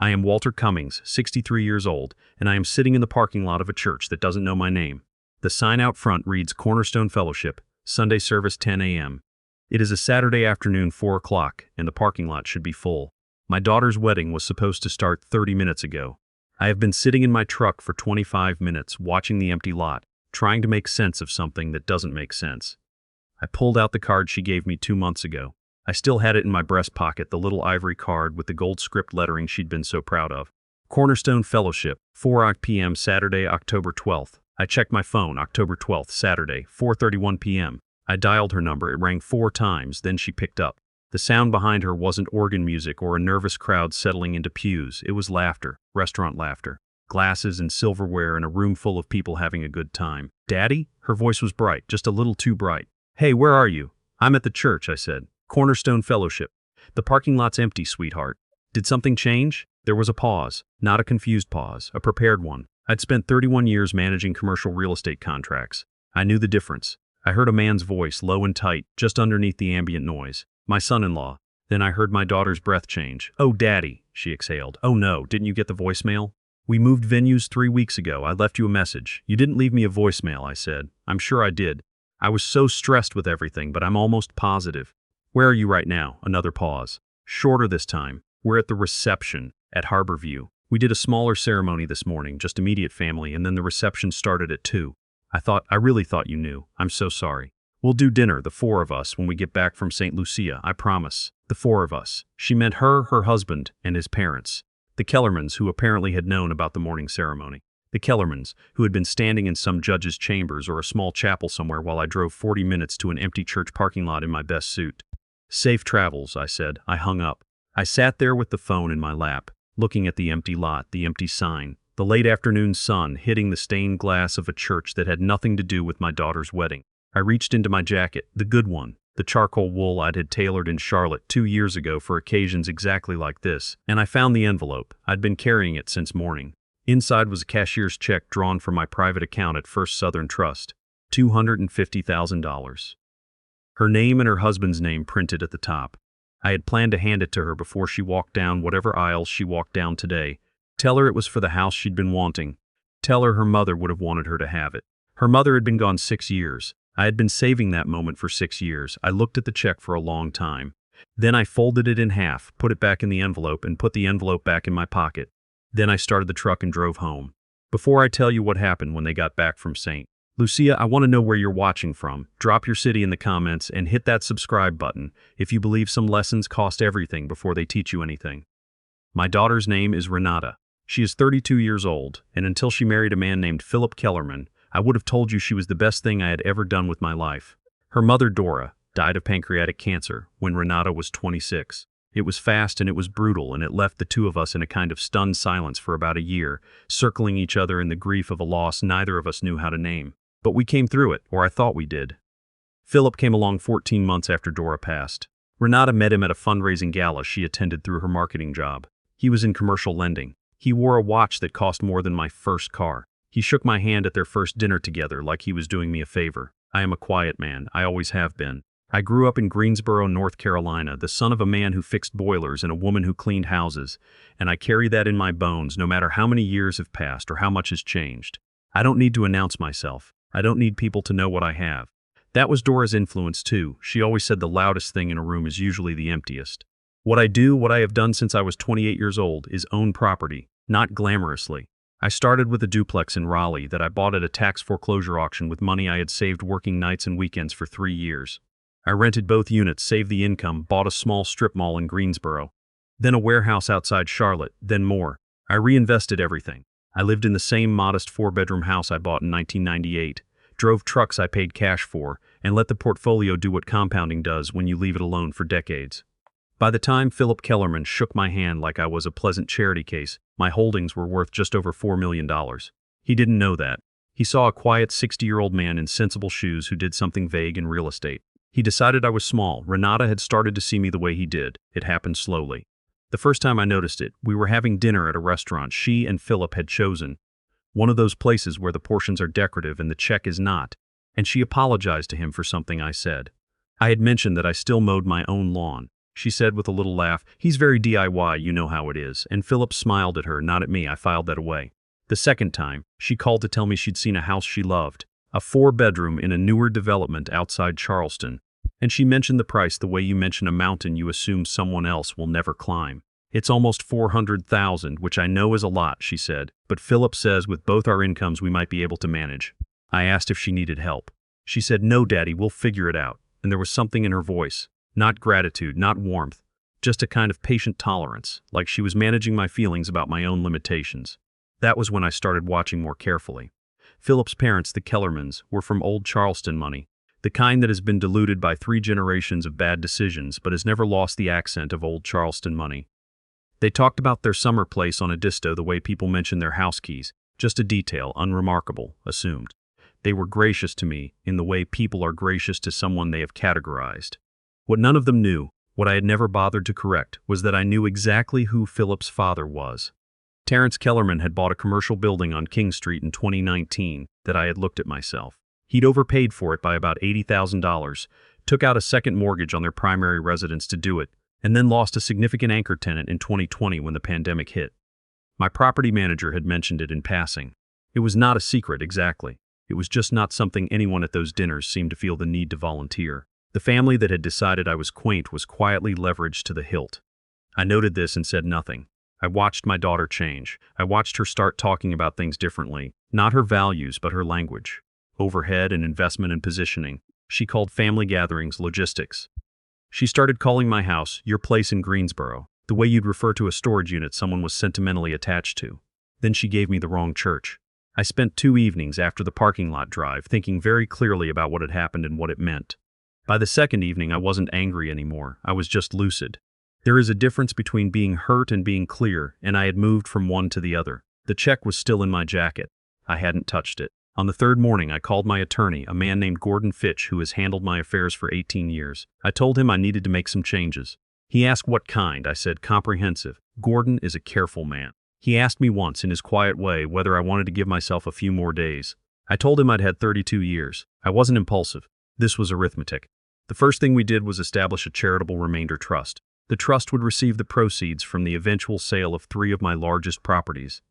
I am Walter Cummings, 63 years old, and I am sitting in the parking lot of a church that doesn't know my name. The sign out front reads Cornerstone Fellowship, Sunday service 10 a.m. It is a Saturday afternoon, 4 o'clock, and the parking lot should be full. My daughter's wedding was supposed to start 30 minutes ago. I have been sitting in my truck for 25 minutes, watching the empty lot, trying to make sense of something that doesn't make sense. I pulled out the card she gave me 2 months ago. I still had it in my breast pocket, the little ivory card with the gold script lettering she'd been so proud of. Cornerstone Fellowship, 4 p.m. Saturday, October 12th. I checked my phone, October 12th, Saturday, 4:31 p.m. I dialed her number. It rang 4 times, then she picked up. The sound behind her wasn't organ music or a nervous crowd settling into pews. It was laughter, restaurant laughter, glasses and silverware, and a room full of people having a good time. "Daddy?" Her voice was bright, just a little too bright. "Hey, where are you?" "I'm at the church," I said. "Cornerstone Fellowship." "The parking lot's empty, sweetheart." "Did something change?" There was a pause, not a confused pause, a prepared one. I'd spent 31 years managing commercial real estate contracts. I knew the difference. I heard a man's voice, low and tight, just underneath the ambient noise. My son-in-law. Then I heard my daughter's breath change. "Oh, Daddy," she exhaled. "Oh no, didn't you get the voicemail?" "We moved venues 3 weeks ago. I left you a message." "You didn't leave me a voicemail," I said. "I'm sure I did. I was so stressed with everything, but I'm almost positive." "Where are you right now?" Another pause. Shorter this time. "We're at the reception at Harborview. We did a smaller ceremony this morning, just immediate family, and then the reception started at 2. I really thought you knew. I'm so sorry. We'll do dinner, the 4 of us, when we get back from St. Lucia, I promise. The 4 of us." She meant her husband, and his parents. The Kellermans, who apparently had known about the morning ceremony. The Kellermans, who had been standing in some judge's chambers or a small chapel somewhere while I drove 40 minutes to an empty church parking lot in my best suit. "Safe travels," I said. I hung up. I sat there with the phone in my lap, looking at the empty lot, the empty sign, the late afternoon sun hitting the stained glass of a church that had nothing to do with my daughter's wedding. I reached into my jacket, the good one, the charcoal wool I'd had tailored in Charlotte 2 years ago for occasions exactly like this, and I found the envelope. I'd been carrying it since morning. Inside was a cashier's check drawn from my private account at First Southern Trust, $250,000. Her name and her husband's name printed at the top. I had planned to hand it to her before she walked down whatever aisles she walked down today. Tell her it was for the house she'd been wanting. Tell her mother would have wanted her to have it. Her mother had been gone 6 years. I had been saving that moment for 6 years. I looked at the check for a long time. Then I folded it in half, put it back in the envelope, and put the envelope back in my pocket. Then I started the truck and drove home. Before I tell you what happened when they got back from St. Lucia, I want to know where you're watching from. Drop your city in the comments and hit that subscribe button if you believe some lessons cost everything before they teach you anything. My daughter's name is Renata. She is 32 years old, and until she married a man named Philip Kellerman, I would have told you she was the best thing I had ever done with my life. Her mother, Dora, died of pancreatic cancer when Renata was 26. It was fast and it was brutal, and it left the 2 of us in a kind of stunned silence for about a year, circling each other in the grief of a loss neither of us knew how to name. But we came through it, or I thought we did. Philip came along 14 months after Dora passed. Renata met him at a fundraising gala she attended through her marketing job. He was in commercial lending. He wore a watch that cost more than my first car. He shook my hand at their first dinner together like he was doing me a favor. I am a quiet man. I always have been. I grew up in Greensboro, North Carolina, the son of a man who fixed boilers and a woman who cleaned houses, and I carry that in my bones no matter how many years have passed or how much has changed. I don't need to announce myself. I don't need people to know what I have. That was Dora's influence too. She always said the loudest thing in a room is usually the emptiest. What I have done since I was 28 years old, is own property, not glamorously. I started with a duplex in Raleigh that I bought at a tax foreclosure auction with money I had saved working nights and weekends for 3 years. I rented both units, saved the income, bought a small strip mall in Greensboro. Then a warehouse outside Charlotte, then more. I reinvested everything. I lived in the same modest 4-bedroom house I bought in 1998, drove trucks I paid cash for, and let the portfolio do what compounding does when you leave it alone for decades. By the time Philip Kellerman shook my hand like I was a pleasant charity case, my holdings were worth just over $4 million. He didn't know that. He saw a quiet 60-year-old man in sensible shoes who did something vague in real estate. He decided I was small. Renata had started to see me the way he did. It happened slowly. The first time I noticed it, we were having dinner at a restaurant she and Philip had chosen. One of those places where the portions are decorative and the check is not. And she apologized to him for something I said. I had mentioned that I still mowed my own lawn. she said with a little laugh. He's very DIY, you know how it is. And Philip smiled at her, not at me. I filed that away. The second time, she called to tell me she'd seen a house she loved, a 4-bedroom in a newer development outside Charleston. And she mentioned the price the way you mention a mountain you assume someone else will never climb. It's almost $400,000, which I know is a lot, she said, but Philip says with both our incomes we might be able to manage. I asked if she needed help. She said, no, Daddy, we'll figure it out. And there was something in her voice. Not gratitude, not warmth. Just a kind of patient tolerance, like she was managing my feelings about my own limitations. That was when I started watching more carefully. Philip's parents, the Kellermans, were from old Charleston money, the kind that has been diluted by 3 generations of bad decisions but has never lost the accent of old Charleston money. They talked about their summer place on Edisto the way people mention their house keys, just a detail, unremarkable, assumed. They were gracious to me in the way people are gracious to someone they have categorized. What none of them knew, what I had never bothered to correct, was that I knew exactly who Philip's father was. Terrence Kellerman had bought a commercial building on King Street in 2019 that I had looked at myself. He'd overpaid for it by about $80,000, took out a second mortgage on their primary residence to do it, and then lost a significant anchor tenant in 2020 when the pandemic hit. My property manager had mentioned it in passing. It was not a secret, exactly. It was just not something anyone at those dinners seemed to feel the need to volunteer. The family that had decided I was quaint was quietly leveraged to the hilt. I noted this and said nothing. I watched my daughter change. I watched her start talking about things differently, not her values, but her language. Overhead and investment and positioning. She called family gatherings logistics. She started calling my house your place in Greensboro, the way you'd refer to a storage unit someone was sentimentally attached to. Then she gave me the wrong church. I spent 2 evenings after the parking lot drive thinking very clearly about what had happened and what it meant. By the second evening, I wasn't angry anymore. I was just lucid. There is a difference between being hurt and being clear, and I had moved from one to the other. The check was still in my jacket. I hadn't touched it. On the third morning, I called my attorney, a man named Gordon Fitch, who has handled my affairs for 18 years. I told him I needed to make some changes. He asked what kind. I said comprehensive. Gordon is a careful man. He asked me once, in his quiet way, whether I wanted to give myself a few more days. I told him I'd had 32 years. I wasn't impulsive. This was arithmetic. The first thing we did was establish a charitable remainder trust. The trust would receive the proceeds from the eventual sale of 3 of my largest properties.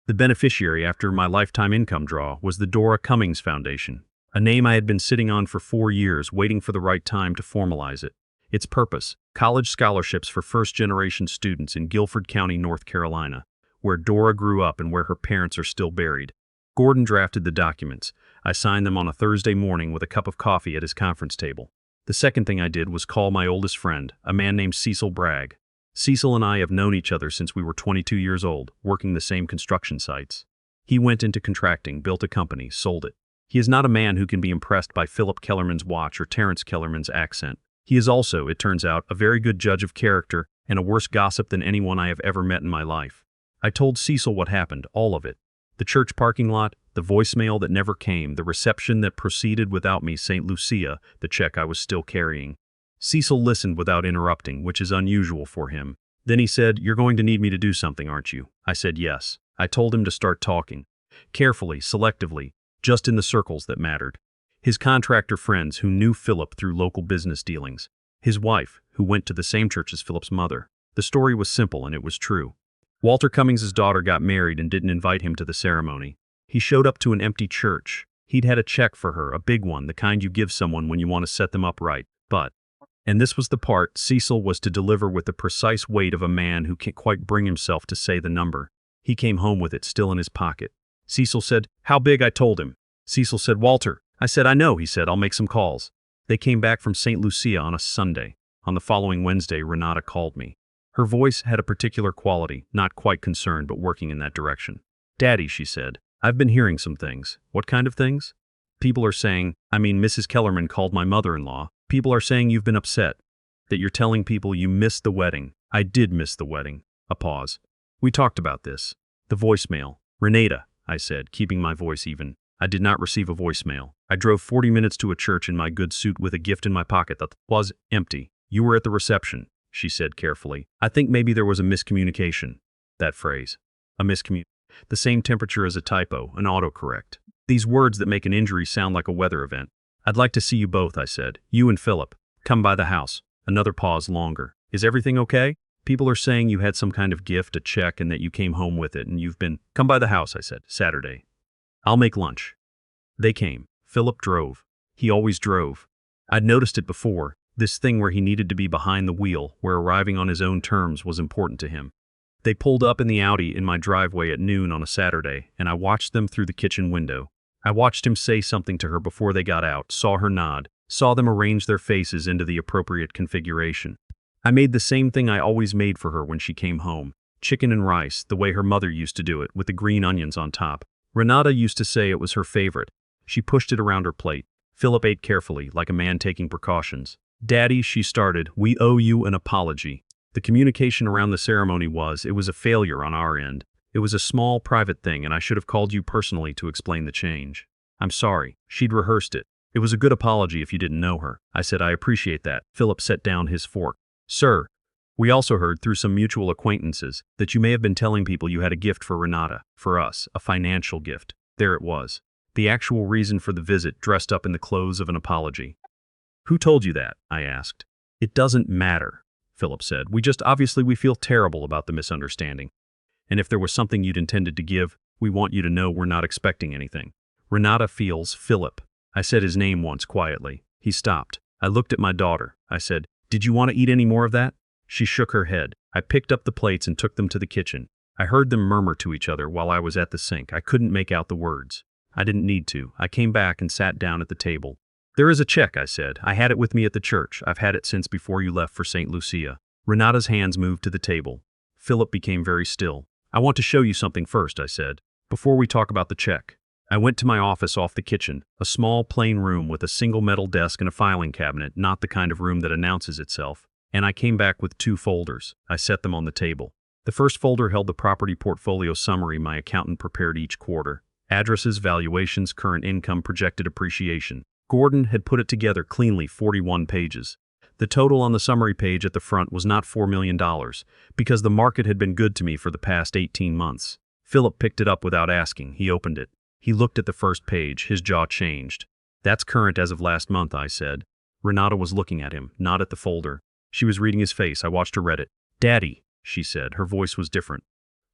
The beneficiary after my lifetime income draw was the Dora Cummings Foundation, a name I had been sitting on for 4 years, waiting for the right time to formalize it. Its purpose: college scholarships for first-generation students in Guilford County, North Carolina, where Dora grew up and where her parents are still buried. Gordon drafted the documents. I signed them on a Thursday morning with a cup of coffee at his conference table. The second thing I did was call my oldest friend, a man named Cecil Bragg. Cecil and I have known each other since we were 22 years old, working the same construction sites. He went into contracting, built a company, sold it. He is not a man who can be impressed by Philip Kellerman's watch or Terrence Kellerman's accent. He is also, it turns out, a very good judge of character and a worse gossip than anyone I have ever met in my life. I told Cecil what happened, all of it. The church parking lot, the voicemail that never came, the reception that proceeded without me, St. Lucia, the check I was still carrying. Cecil listened without interrupting, which is unusual for him. Then he said, "You're going to need me to do something, aren't you?" I said yes. I told him to start talking. Carefully, selectively, just in the circles that mattered. His contractor friends who knew Philip through local business dealings. His wife, who went to the same church as Philip's mother. The story was simple and it was true. Walter Cummings's daughter got married and didn't invite him to the ceremony. He showed up to an empty church. He'd had a check for her, a big one, the kind you give someone when you want to set them up right. But, and this was the part, Cecil was to deliver with the precise weight of a man who can't quite bring himself to say the number. He came home with it still in his pocket. Cecil said, "How big?" I told him. Cecil said, "Walter." I said, "I know," he said, "I'll make some calls." They came back from St. Lucia on a Sunday. On the following Wednesday, Renata called me. Her voice had a particular quality, not quite concerned, but working in that direction. "Daddy," she said, "I've been hearing some things." "What kind of things?" "People are saying, Mrs. Kellerman called my mother-in-law. People are saying you've been upset, that you're telling people you missed the wedding." "I did miss the wedding." A pause. "We talked about this." The voicemail. "Renata," I said, keeping my voice even. I did not receive a voicemail. I drove 40 minutes to a church in my good suit with a gift in my pocket that was empty. "You were at the reception," she said carefully. "I think maybe there was a miscommunication." That phrase. A miscommunication. The same temperature as a typo, an autocorrect. These words that make an injury sound like a weather event. "I'd like to see you both," I said. "You and Philip. Come by the house." Another pause longer. Is everything okay? People are saying you had some kind of gift, a check, and that you came home with it, and you've been— Come by the house, I said. Saturday. I'll make lunch. They came. Philip drove. He always drove. I'd noticed it before, this thing where he needed to be behind the wheel, where arriving on his own terms was important to him. They pulled up in the Audi in my driveway at noon on a Saturday, and I watched them through the kitchen window. I watched him say something to her before they got out, saw her nod, saw them arrange their faces into the appropriate configuration. I made the same thing I always made for her when she came home. Chicken and rice, the way her mother used to do it, with the green onions on top. Renata used to say it was her favorite. She pushed it around her plate. Philip ate carefully, like a man taking precautions. Daddy, she started, we owe you an apology. The communication around the ceremony was, it was a failure on our end. It was a small, private thing, and I should have called you personally to explain the change. I'm sorry. She'd rehearsed it. It was a good apology if you didn't know her. I said, I appreciate that. Philip set down his fork. Sir, we also heard through some mutual acquaintances that you may have been telling people you had a gift for Renata, for us, a financial gift. There it was. The actual reason for the visit dressed up in the clothes of an apology. Who told you that? I asked. It doesn't matter, Philip said. Obviously we feel terrible about the misunderstanding. And if there was something you'd intended to give, we want you to know we're not expecting anything. Renata feels Philip. I said his name once quietly. He stopped. I looked at my daughter. I said, did you want to eat any more of that? She shook her head. I picked up the plates and took them to the kitchen. I heard them murmur to each other while I was at the sink. I couldn't make out the words. I didn't need to. I came back and sat down at the table. There is a check, I said. I had it with me at the church. I've had it since before you left for St. Lucia. Renata's hands moved to the table. Philip became very still. I want to show you something first, I said, before we talk about the check. I went to my office off the kitchen, a small, plain room with a single metal desk and a filing cabinet, not the kind of room that announces itself, and I came back with 2 folders. I set them on the table. The first folder held the property portfolio summary my accountant prepared each quarter. Addresses, valuations, current income, projected appreciation. Gordon had put it together cleanly, 41 pages. The total on the summary page at the front was not $4 million, because the market had been good to me for the past 18 months. Philip picked it up without asking. He opened it. He looked at the first page. His jaw changed. That's current as of last month, I said. Renata was looking at him, not at the folder. She was reading his face. I watched her read it. Daddy, she said. Her voice was different.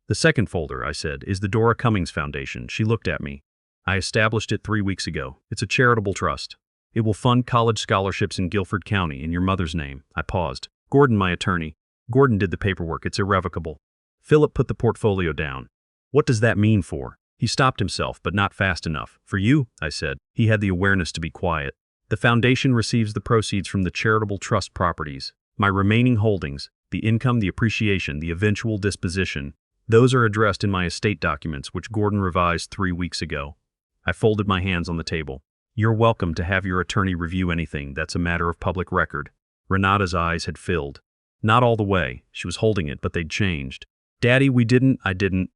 The second folder, I said, is the Dora Cummings Foundation. She looked at me. I established it 3 weeks ago. It's a charitable trust. It will fund college scholarships in Guilford County in your mother's name. I paused. Gordon, my attorney. Gordon did the paperwork. It's irrevocable. Philip put the portfolio down. What does that mean for? He stopped himself, but not fast enough. For you, I said. He had the awareness to be quiet. The foundation receives the proceeds from the charitable trust properties. My remaining holdings, the income, the appreciation, the eventual disposition, those are addressed in my estate documents, which Gordon revised 3 weeks ago. I folded my hands on the table. You're welcome to have your attorney review anything. That's a matter of public record. Renata's eyes had filled. Not all the way. She was holding it, but they'd changed. Daddy, I didn't.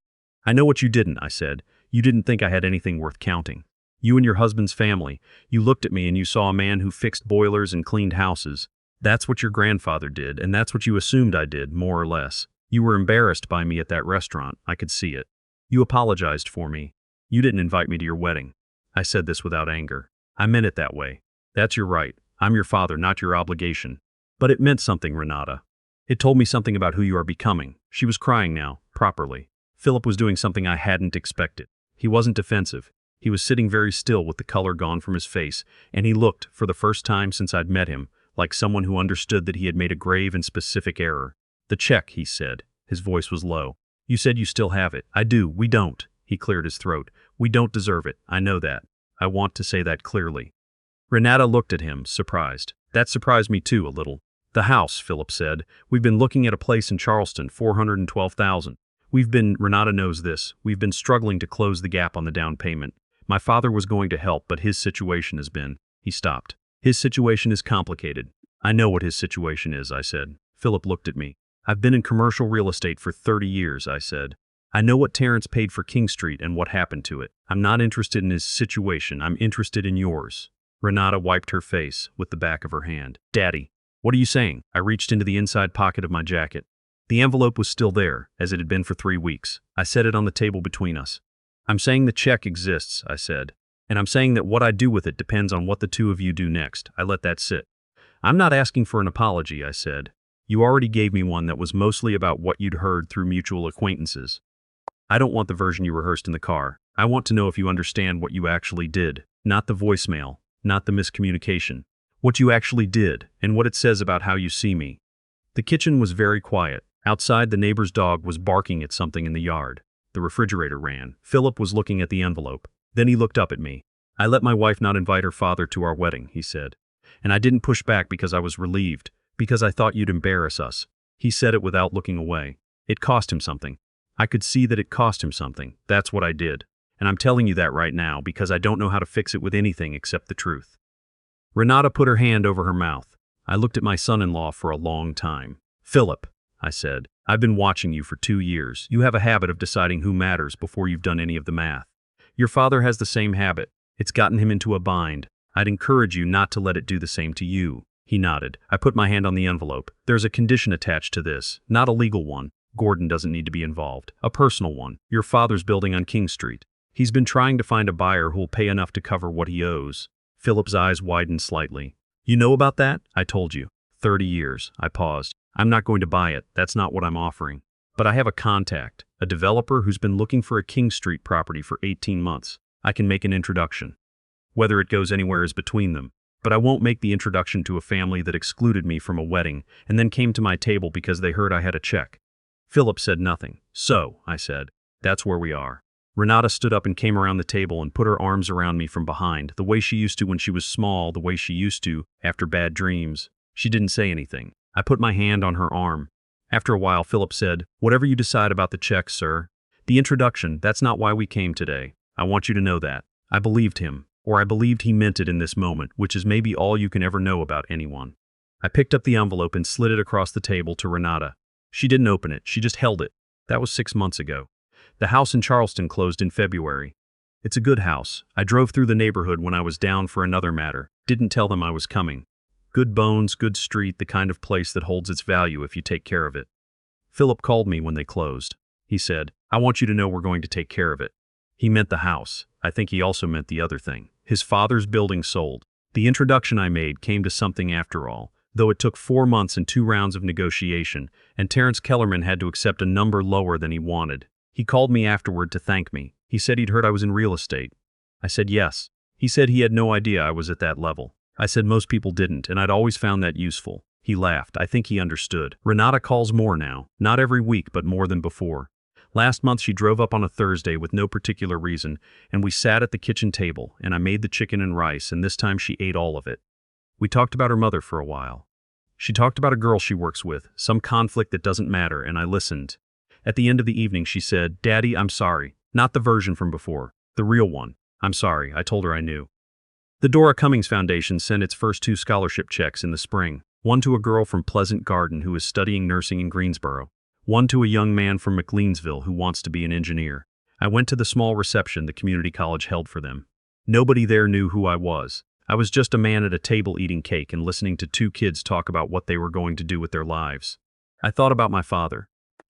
I know what you didn't, I said. You didn't think I had anything worth counting. You and your husband's family. You looked at me and you saw a man who fixed boilers and cleaned houses. That's what your grandfather did, and that's what you assumed I did, more or less. You were embarrassed by me at that restaurant. I could see it. You apologized for me. You didn't invite me to your wedding. I said this without anger. I meant it that way. That's your right. I'm your father, not your obligation. But it meant something, Renata. It told me something about who you are becoming. She was crying now, properly. Philip was doing something I hadn't expected. He wasn't defensive. He was sitting very still with the color gone from his face, and he looked, for the first time since I'd met him, like someone who understood that he had made a grave and specific error. The check, he said. His voice was low. You said you still have it. I do. We don't. He cleared his throat. We don't deserve it. I know that. I want to say that clearly. Renata looked at him, surprised. That surprised me too, a little. The house, Philip said. We've been looking at a place in Charleston, $412,000. Renata knows this. We've been struggling to close the gap on the down payment. My father was going to help, but his situation has been. He stopped. His situation is complicated. I know what his situation is, I said. Philip looked at me. I've been in commercial real estate for 30 years, I said. I know what Terrence paid for King Street and what happened to it. I'm not interested in his situation. I'm interested in yours. Renata wiped her face with the back of her hand. Daddy, what are you saying? I reached into the inside pocket of my jacket. The envelope was still there, as it had been for 3 weeks. I set it on the table between us. I'm saying the check exists, I said. And I'm saying that what I do with it depends on what the two of you do next. I let that sit. I'm not asking for an apology, I said. You already gave me one that was mostly about what you'd heard through mutual acquaintances. I don't want the version you rehearsed in the car. I want to know if you understand what you actually did, not the voicemail, not the miscommunication. What you actually did, and what it says about how you see me. The kitchen was very quiet. Outside, the neighbor's dog was barking at something in the yard. The refrigerator ran. Philip was looking at the envelope. Then he looked up at me. I let my wife not invite her father to our wedding, he said. And I didn't push back because I was relieved, because I thought you'd embarrass us. He said it without looking away. It cost him something. I could see that it cost him something. That's what I did. And I'm telling you that right now because I don't know how to fix it with anything except the truth. Renata put her hand over her mouth. I looked at my son-in-law for a long time. Philip, I said, I've been watching you for 2 years. You have a habit of deciding who matters before you've done any of the math. Your father has the same habit. It's gotten him into a bind. I'd encourage you not to let it do the same to you. He nodded. I put my hand on the envelope. There's a condition attached to this, not a legal one. Gordon doesn't need to be involved. A personal one. Your father's building on King Street. He's been trying to find a buyer who'll pay enough to cover what he owes. Philip's eyes widened slightly. You know about that? I told you. 30 years. I paused. I'm not going to buy it. That's not what I'm offering. But I have a contact, a developer who's been looking for a King Street property for 18 months. I can make an introduction. Whether it goes anywhere is between them. But I won't make the introduction to a family that excluded me from a wedding and then came to my table because they heard I had a check. Philip said nothing. So, I said, that's where we are. Renata stood up and came around the table and put her arms around me from behind, the way she used to when she was small, the way she used to after bad dreams. She didn't say anything. I put my hand on her arm. After a while, Philip said, whatever you decide about the check, sir. The introduction, that's not why we came today. I want you to know that. I believed him, or I believed he meant it in this moment, which is maybe all you can ever know about anyone. I picked up the envelope and slid it across the table to Renata. She didn't open it, she just held it. That was 6 months ago. The house in Charleston closed in February. It's a good house. I drove through the neighborhood when I was down for another matter. Didn't tell them I was coming. Good bones, good street, the kind of place that holds its value if you take care of it. Philip called me when they closed. He said, I want you to know we're going to take care of it. He meant the house. I think he also meant the other thing. His father's building sold. The introduction I made came to something after all, though it took 4 months and 2 rounds of negotiation, and Terrence Kellerman had to accept a number lower than he wanted. He called me afterward to thank me. He said he'd heard I was in real estate. I said yes. He said he had no idea I was at that level. I said most people didn't, and I'd always found that useful. He laughed. I think he understood. Renata calls more now. Not every week, but more than before. Last month she drove up on a Thursday with no particular reason, and we sat at the kitchen table, and I made the chicken and rice, and this time she ate all of it. We talked about her mother for a while. She talked about a girl she works with, some conflict that doesn't matter, and I listened. At the end of the evening she said, Daddy, I'm sorry. Not the version from before. The real one. I'm sorry. I told her I knew. The Dora Cummings Foundation sent its first 2 scholarship checks in the spring. One to a girl from Pleasant Garden who is studying nursing in Greensboro. One to a young man from McLeansville who wants to be an engineer. I went to the small reception the community college held for them. Nobody there knew who I was. I was just a man at a table eating cake and listening to 2 kids talk about what they were going to do with their lives. I thought about my father.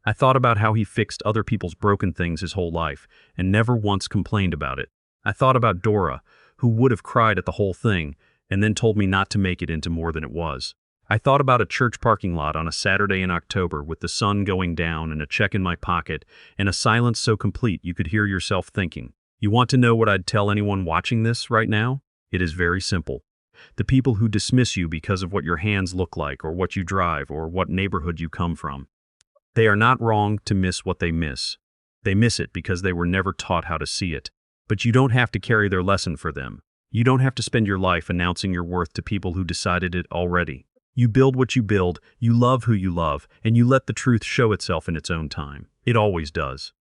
I thought about how he fixed other people's broken things his whole life and never once complained about it. I thought about Dora, who would have cried at the whole thing and then told me not to make it into more than it was. I thought about a church parking lot on a Saturday in October with the sun going down and a check in my pocket and a silence so complete you could hear yourself thinking. You want to know what I'd tell anyone watching this right now? It is very simple. The people who dismiss you because of what your hands look like or what you drive or what neighborhood you come from. They are not wrong to miss what they miss. They miss it because they were never taught how to see it. But you don't have to carry their lesson for them. You don't have to spend your life announcing your worth to people who decided it already. You build what you build, you love who you love, and you let the truth show itself in its own time. It always does.